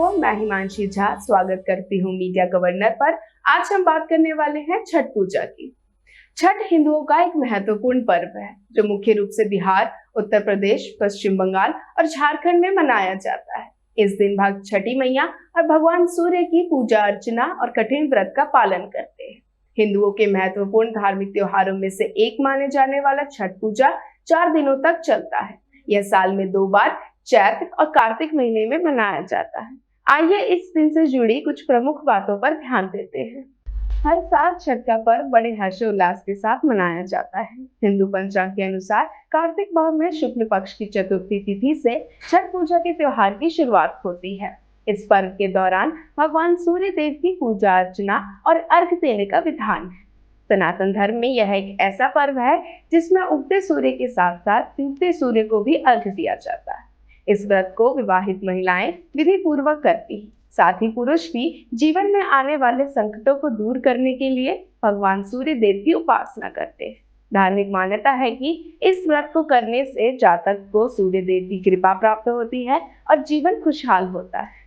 मैं हिमांशी झा स्वागत करती हूँ मीडिया गवर्नर पर। आज हम बात करने वाले हैं छठ पूजा की। छठ हिंदुओं का एक महत्वपूर्ण पर्व है जो मुख्य रूप से बिहार, उत्तर प्रदेश, पश्चिम बंगाल और झारखंड में मनाया जाता है। इस दिन भक्त छठी मैया और भगवान सूर्य की पूजा अर्चना और कठिन व्रत का पालन करते हैं। हिंदुओं के महत्वपूर्ण धार्मिक त्योहारों में से एक माने जाने वाला छठ पूजा 4 दिनों तक चलता है। यह साल में 2 बार चैत्र और कार्तिक महीने में मनाया जाता है। आइए इस दिन से जुड़ी कुछ प्रमुख बातों पर ध्यान देते हैं। हर साल छठ का पर्व बड़े हर्षोल्लास के साथ मनाया जाता है। हिंदू पंचांग के अनुसार कार्तिक माह में शुक्ल पक्ष की चतुर्थी तिथि से छठ पूजा के त्योहार की शुरुआत होती है। इस पर्व के दौरान भगवान सूर्य देव की पूजा अर्चना और अर्घ देने का विधान है। सनातन धर्म में यह एक ऐसा पर्व है जिसमें उगते सूर्य के साथ साथ डूबते सूर्य को भी अर्घ दिया जाता है। इस व्रत को विवाहित महिलाएं विधि पूर्वक करती हैं। साथ ही पुरुष भी जीवन में आने वाले संकटों को दूर करने के लिए भगवान सूर्य देव की उपासना करते हैं। धार्मिक मान्यता है कि इस व्रत को करने से जातक को सूर्य देव की कृपा प्राप्त होती है और जीवन खुशहाल होता है।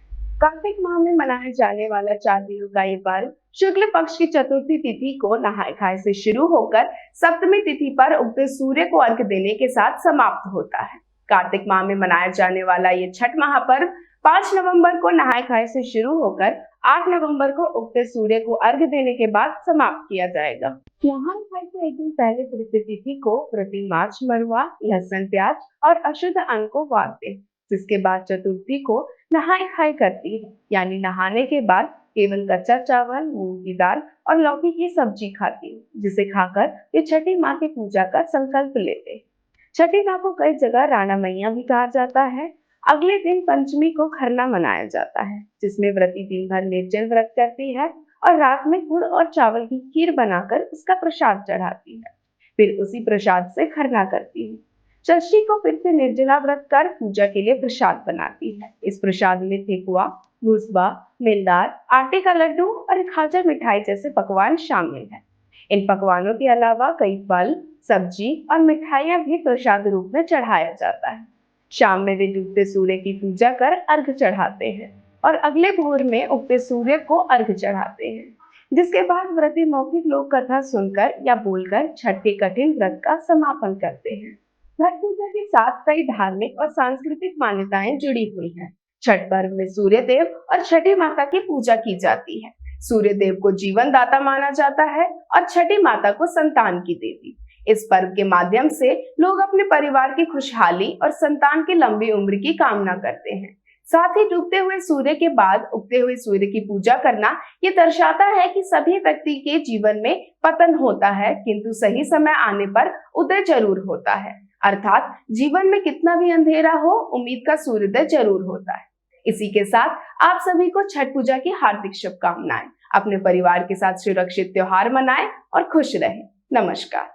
कार्तिक माह में मनाए जाने वाला 4 दिनों का ये पर्व शुक्ल पक्ष की चतुर्थी तिथि को नहाय खाए से शुरू होकर सप्तमी तिथि पर उगते सूर्य को अर्घ देने के साथ समाप्त होता है। कार्तिक माह में मनाया जाने वाला ये छठ महापर्व 5 नवंबर को नहाय खाए से शुरू होकर 8 नवंबर को उगते सूर्य को अर्घ देने के बाद समाप्त किया जाएगा। नहाय खाए से एक दिन पहले तृतीय तिथि को व्रती माछ, मरुआ, लहसुन, प्याज और अशुद्ध अन्न को बांटते हैं, जिसके बाद चतुर्थी को नहाय खाए करती है, यानी नहाने के बाद केवल कच्चा चावल, मूंग की दाल और लौकी की सब्जी खाती है, जिसे खाकर ये छठी माँ की पूजा का संकल्प लेते हैं। छठी माँ को कई जगह राणा मैया भी कहा जाता है। अगले दिन पंचमी को खरना मनाया जाता है, जिसमें व्रती दिन भर निर्जल व्रत करती है और रात में गुड़ और चावल की खीर बनाकर उसका प्रसाद चढ़ाती है। फिर उसी प्रसाद से खरना करती है। षष्ठी को फिर से निर्जला व्रत कर पूजा के लिए प्रसाद बनाती है। इस प्रसाद में ठेकुआ, भूसबा, मिलदार, आटे का लड्डू और खाजा मिठाई जैसे पकवान शामिल है। इन पकवानों के अलावा कई फल, सब्जी और मिठाइयां भी प्रसाद रूप में चढ़ाया जाता है। शाम में वे डूबते सूर्य की पूजा कर अर्घ चढ़ाते हैं और अगले भोर में उगते सूर्य को अर्घ चढ़ाते हैं, जिसके बाद व्रती मौखिक लोक कथा सुनकर या बोलकर छठ के कठिन व्रत का समापन करते हैं। छठ पूजा के साथ कई धार्मिक और सांस्कृतिक मान्यताएं जुड़ी हुई हैं। छठ पर्व में सूर्य देव और छठी माता की पूजा की जाती है। सूर्य देव को जीवन दाता माना जाता है और छठी माता को संतान की देवी। इस पर्व के माध्यम से लोग अपने परिवार की खुशहाली और संतान की लंबी उम्र की कामना करते हैं। साथ ही डूबते हुए सूर्य के बाद उगते हुए सूर्य की पूजा करना ये दर्शाता है कि सभी व्यक्ति के जीवन में पतन होता है, किंतु सही समय आने पर उदय जरूर होता है। अर्थात जीवन में कितना भी अंधेरा हो, उम्मीद का सूर्योदय जरूर होता है। इसी के साथ आप सभी को छठ पूजा की हार्दिक शुभकामनाएं। अपने परिवार के साथ सुरक्षित त्योहार मनाएं और खुश रहें। नमस्कार।